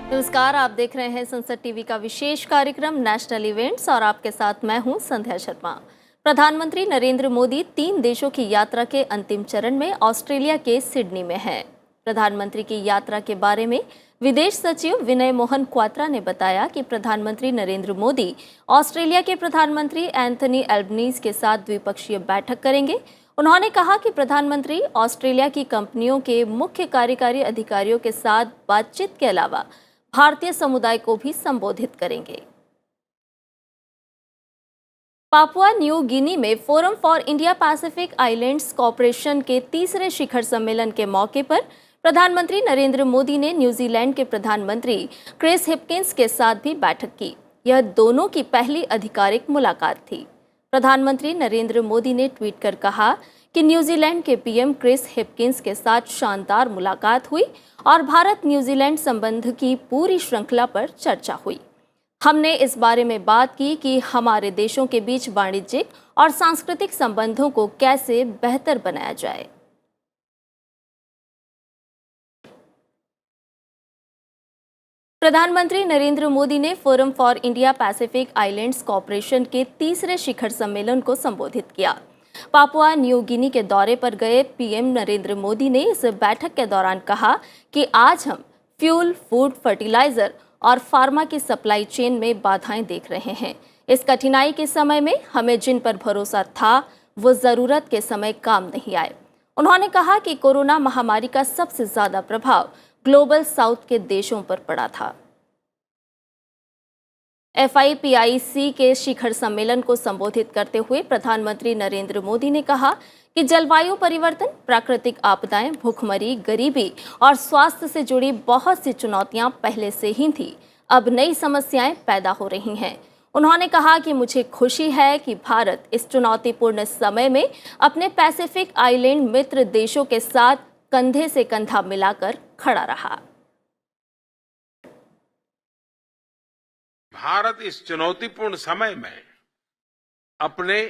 नमस्कार, आप देख रहे हैं संसद टीवी का विशेष कार्यक्रम नेशनल इवेंट्स और आपके साथ मैं हूं संध्या शर्मा। प्रधानमंत्री नरेंद्र मोदी 3 देशों की यात्रा के अंतिम चरण में ऑस्ट्रेलिया के सिडनी में हैं। प्रधानमंत्री की यात्रा के बारे में विदेश सचिव विनय मोहन क्वात्रा ने बताया कि प्रधानमंत्री नरेंद्र मोदी ऑस्ट्रेलिया के प्रधानमंत्री एंथनी एल्बनीज के साथ द्विपक्षीय बैठक करेंगे। उन्होंने कहा कि प्रधानमंत्री ऑस्ट्रेलिया की कंपनियों के मुख्य कार्यकारी अधिकारियों के साथ बातचीत के अलावा भारतीय समुदाय को भी संबोधित करेंगे। पापुआ न्यू गिनी में forum for India Pacific islands corporation के तीसरे शिखर सम्मेलन के मौके पर प्रधानमंत्री नरेंद्र मोदी ने न्यूजीलैंड के प्रधानमंत्री क्रिस हिपकिंस के साथ भी बैठक की। यह दोनों की पहली आधिकारिक मुलाकात थी। प्रधानमंत्री नरेंद्र मोदी ने ट्वीट कर कहा कि न्यूजीलैंड के पीएम क्रिस हिपकिंस के साथ शानदार मुलाकात हुई और भारत न्यूजीलैंड संबंध की पूरी श्रृंखला पर चर्चा हुई। हमने इस बारे में बात की कि हमारे देशों के बीच वाणिज्यिक और सांस्कृतिक संबंधों को कैसे बेहतर बनाया जाए। प्रधानमंत्री नरेंद्र मोदी ने forum for India Pacific islands corporation के तीसरे शिखर सम्मेलन को संबोधित किया। पापुआ न्यू गिनी के दौरे पर गए पीएम नरेंद्र मोदी ने इस बैठक के दौरान कहा कि आज हम फ्यूल, फूड, फर्टिलाइजर और फार्मा की सप्लाई चेन में बाधाएं देख रहे हैं। इस कठिनाई के समय में हमें जिन पर भरोसा था वो जरूरत के समय काम नहीं आए। उन्होंने कहा कि कोरोना महामारी का सबसे ज्यादा प्रभाव ग्लोबल साउथ के देशों पर पड़ा था। FIPIC के शिखर सम्मेलन को संबोधित करते हुए प्रधानमंत्री नरेंद्र मोदी ने कहा कि जलवायु परिवर्तन, प्राकृतिक आपदाएं, भूखमरी, गरीबी और स्वास्थ्य से जुड़ी बहुत सी चुनौतियां पहले से ही थी। अब नई समस्याएं पैदा हो रही हैं। उन्होंने कहा कि मुझे खुशी है कि भारत इस चुनौतीपूर्ण समय में अपने पैसिफिक आइलैंड मित्र देशों के साथ कंधे से कंधा मिलाकर खड़ा रहा। भारत इस चुनौतीपूर्ण समय में अपने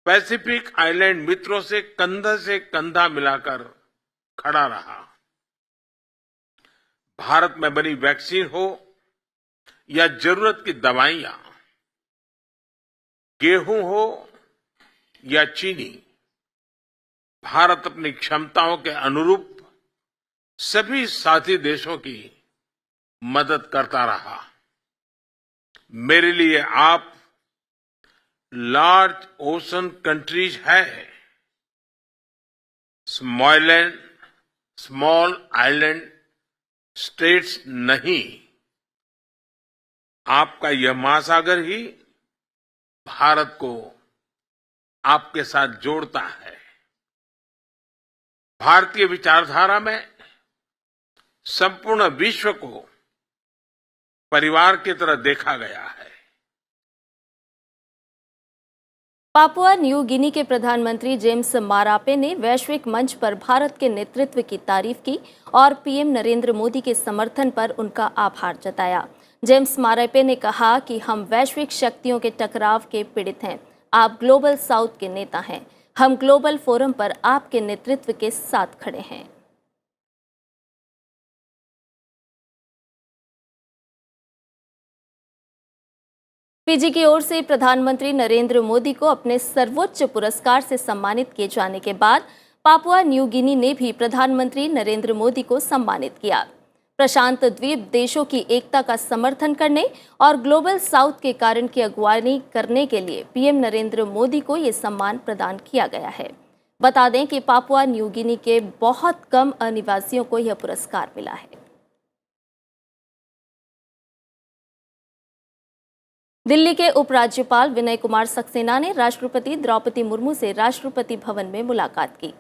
पैसिफिक आइलैंड मित्रों से कंधा मिलाकर खड़ा रहा। भारत में बनी वैक्सीन हो या जरूरत की दवाइयां, गेहूं हो या चीनी, भारत अपनी क्षमताओं के अनुरूप सभी साथी देशों की मदद करता रहा। मेरे लिए आप लार्ज ओशन कंट्रीज है, स्मॉल आइलैंड स्टेट्स नहीं। आपका यह महासागर ही भारत को आपके साथ जोड़ता है। भारतीय विचारधारा में संपूर्ण विश्व को परिवार की तरह देखा गया है। पापुआ न्यू गिनी के प्रधानमंत्री जेम्स मारापे ने वैश्विक मंच पर भारत के नेतृत्व की तारीफ की और पीएम नरेंद्र मोदी के समर्थन पर उनका आभार जताया। जेम्स मारापे ने कहा कि हम वैश्विक शक्तियों के टकराव के पीड़ित हैं। आप ग्लोबल साउथ के नेता हैं। हम ग्लोबल फोरम पर आपके नेतृत्व के साथ खड़े हैं। फिजी की ओर से प्रधानमंत्री नरेंद्र मोदी को अपने सर्वोच्च पुरस्कार से सम्मानित किए जाने के बाद पापुआ न्यू गिनी ने भी प्रधानमंत्री नरेंद्र मोदी को सम्मानित किया। प्रशांत द्वीप देशों की एकता का समर्थन करने और ग्लोबल साउथ के कारण की अगुवानी करने के लिए पीएम नरेंद्र मोदी को ये सम्मान प्रदान किया गया है। बता दें कि पापुआ न्यू गिनी के बहुत कम अनिवासियों को यह पुरस्कार मिला है। दिल्ली के उपराज्यपाल विनय कुमार सक्सेना ने राष्ट्रपति द्रौपदी मुर्मू से राष्ट्रपति भवन में मुलाकात की।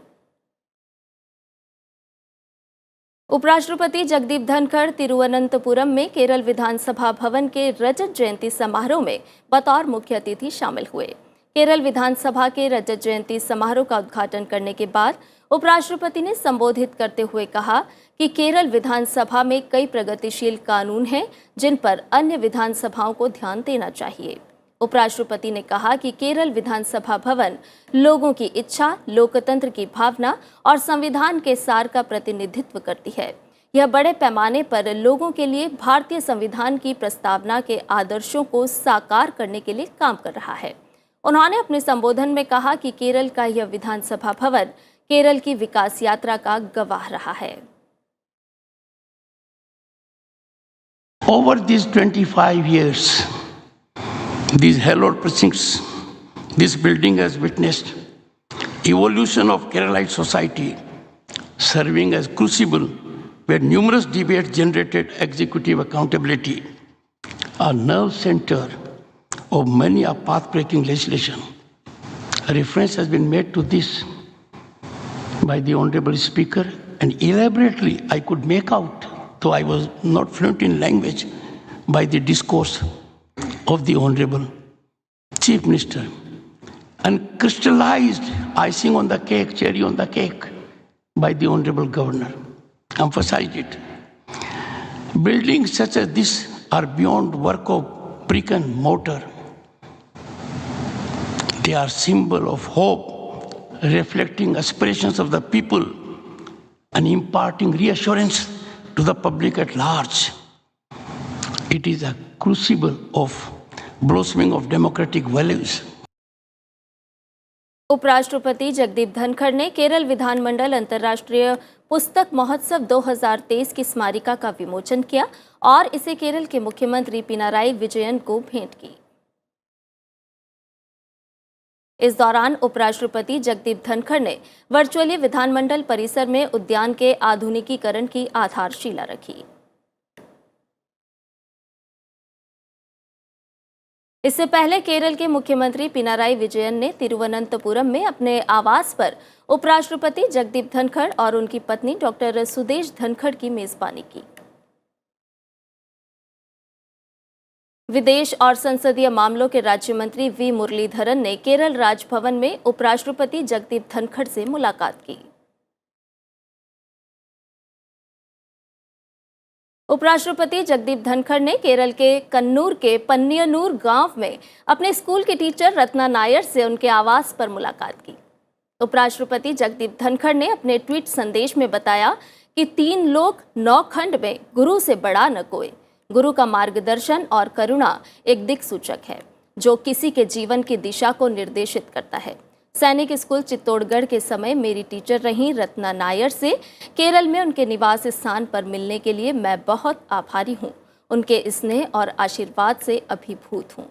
उपराष्ट्रपति जगदीप धनखड़ तिरुवनंतपुरम में केरल विधानसभा भवन के रजत जयंती समारोह में बतौर मुख्य अतिथि शामिल हुए। केरल विधानसभा के रजत जयंती समारोह का उद्घाटन करने के बाद उपराष्ट्रपति ने संबोधित करते हुए कहा कि केरल विधानसभा में कई प्रगतिशील कानून हैं जिन पर अन्य विधानसभाओं को ध्यान देना चाहिए। उपराष्ट्रपति ने कहा कि केरल विधानसभा भवन लोगों की इच्छा, लोकतंत्र की भावना और संविधान के सार का प्रतिनिधित्व करती है। यह बड़े पैमाने पर लोगों के लिए भारतीय संविधान की प्रस्तावना के आदर्शों को साकार करने के लिए काम कर रहा है। उन्होंने अपने संबोधन में कहा कि केरल का यह विधानसभा भवन केरल की विकास यात्रा का गवाह रहा है। Over these 25 years, these hallowed precincts, this building has witnessed evolution of Keralite society, serving as crucible where numerous debates generated executive accountability, a nerve center of many a path-breaking legislation. A reference has been made to this by the Honorable Speaker, and elaborately I could make out, though I was not fluent in language, by the discourse of the Honorable Chief Minister, and crystallized icing on the cake, cherry on the cake, by the Honorable Governor, emphasized it. Buildings such as this are beyond work of brick and mortar. They are symbol of hope, reflecting aspirations of the people and imparting reassurance to the public at large. It is a crucible of blossoming of democratic values. उपराष्ट्रपति जगदीप धनखड़ ने केरल विधानमंडल अंतर्राष्ट्रीय पुस्तक महोत्सव 2023 की स्मारिका का विमोचन किया और इसे केरल के मुख्यमंत्री पिनाराई विजयन को भेंट की। इस दौरान उपराष्ट्रपति जगदीप धनखड़ ने वर्चुअली विधानमंडल परिसर में उद्यान के आधुनिकीकरण की आधारशिला रखी। इससे पहले केरल के मुख्यमंत्री पिनाराई विजयन ने तिरुवनंतपुरम में अपने आवास पर उपराष्ट्रपति जगदीप धनखड़ और उनकी पत्नी डॉक्टर सुदेश धनखड़ की मेजबानी की। विदेश और संसदीय मामलों के राज्य मंत्री वी मुरलीधरन ने केरल राजभवन में उपराष्ट्रपति जगदीप धनखड़ से मुलाकात की। उपराष्ट्रपति जगदीप धनखड़ ने केरल के कन्नूर के पन्नियनूर गांव में अपने स्कूल के टीचर रत्ना नायर से उनके आवास पर मुलाकात की। उपराष्ट्रपति जगदीप धनखड़ ने अपने ट्वीट संदेश में बताया कि 3 लोक 9 खंड में गुरु से बड़ा न कोई। गुरु का मार्गदर्शन और करुणा एक दिक्सूचक है जो किसी के जीवन की दिशा को निर्देशित करता है। सैनिक स्कूल चित्तौड़गढ़ के समय मेरी टीचर रही रत्ना नायर से केरल में उनके निवास स्थान पर मिलने के लिए मैं बहुत आभारी हूँ। उनके स्नेह और आशीर्वाद से अभिभूत हूँ।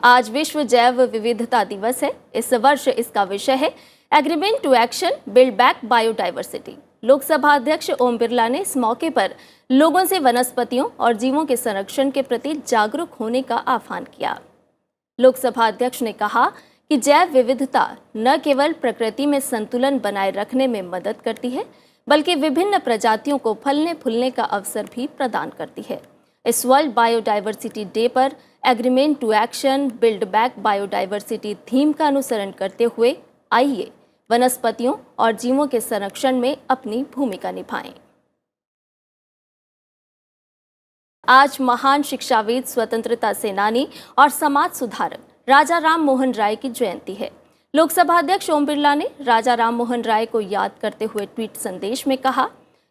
आज विश्व जैव विविधता दिवस है। इस वर्ष इसका विषय है agreement to action build back biodiversity. Lok Sabha अध्यक्ष ओम बिरला ने इस मौके पर लोगों से वनस्पतियों और जीवों के संरक्षण के प्रति जागरूक होने का आह्वान किया। लोकसभा अध्यक्ष ने कहा कि जैव विविधता न केवल प्रकृति में संतुलन बनाए रखने में मदद करती है, बल्कि विभिन्न प्रजातियों को फलने फूलने का अवसर भी प्रदान करती है। इस वर्ल्ड बायोडाइवर्सिटी डे पर agreement to action build back biodiversity theme का अनुसरण करते हुए आइए वनस्पतियों और जीवों के संरक्षण में अपनी भूमिका निभाएं। आज महान शिक्षाविद, स्वतंत्रता सेनानी और समाज सुधारक राजा राम मोहन राय की जयंती है। लोकसभा अध्यक्ष ओम बिरला ने राजा राम मोहन राय को याद करते हुए ट्वीट संदेश में कहा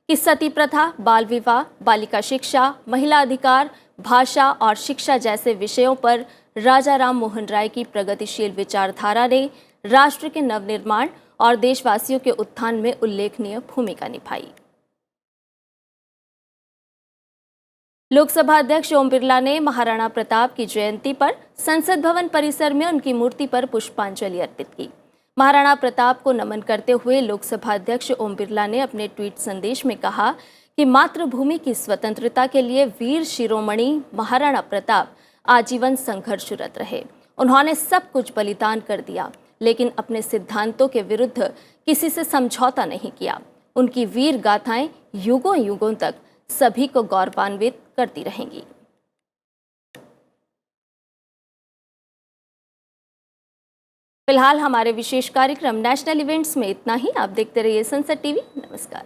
कि सती प्रथा, बाल विवाह, बालिका शिक्षा, महिला अधिकार, भाषा और शिक्षा जैसे विषयों पर राजा राम मोहन राय की प्रगतिशील विचारधारा ने राष्ट्र के नवनिर्माण और देशवासियों के उत्थान में उल्लेखनीय भूमिका निभाई। लोकसभा अध्यक्ष ओम बिरला ने महाराणा प्रताप की जयंती पर संसद भवन परिसर में उनकी मूर्ति पर पुष्पांजलि अर्पित की। महाराणा प्रताप को नमन करते हुए लोकसभा अध्यक्ष ओम बिरला ने अपने ट्वीट संदेश में कहा कि मातृभूमि की स्वतंत्रता के लिए वीर शिरोमणि महाराणा प्रताप आजीवन संघर्षरत रहे। उन्होंने सब कुछ बलिदान कर दिया, लेकिन अपने सिद्धांतों के विरुद्ध किसी से समझौता नहीं किया। उनकी वीर गाथाएं युगों युगों तक सभी को गौरवान्वित करती रहेंगी। फिलहाल हमारे विशेष कार्यक्रम नेशनल इवेंट्स में इतना ही। आप देखते रहिए संसद टीवी। नमस्कार।